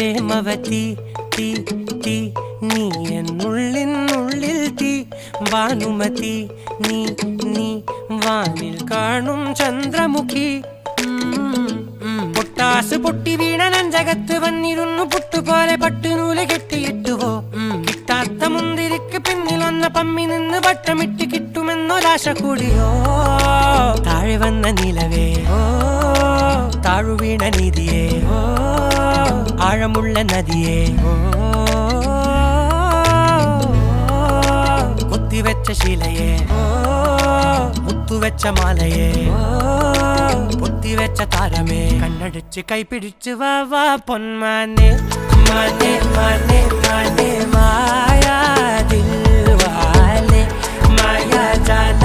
പ്രേമവതി തീ തീ നീ എന്നുള്ളിൽ തീ ഭാനുമതി നീ നീ വാനിൽ കാണും ചന്ദ്രമുഖി പൊട്ടാസ് പൊട്ടി വീണ നെഞ്ചകത്ത് വന്നിരുന്നു പുട്ടുപോലെ പട്ടുനൂല് കെട്ടിയിട്ടുവോ കിട്ടാത്ത മുന്തിരിക്ക് പിന്നിൽ വന്ന പമ്മി നിന്ന് വട്ടമിട്ട് കിട്ടുമെന്നൊരാശ കൂടിയോ താഴെ വന്ന നിലവേ താഴു വീണ നിധിയേ ആഴമുള്ള നദിയേ കൊത്തിവെച്ച ശിലയേ മുത്തുവെച്ച മാലയേ പൊത്തിവെച്ച താരമേ കണ്ണടിച്ച് കൈപിടിച്ച് വാ വാ പൊന്മാനെ മാനെ മാനെ മാനെ മായാ ദിൽവാലെ മായാ ജാല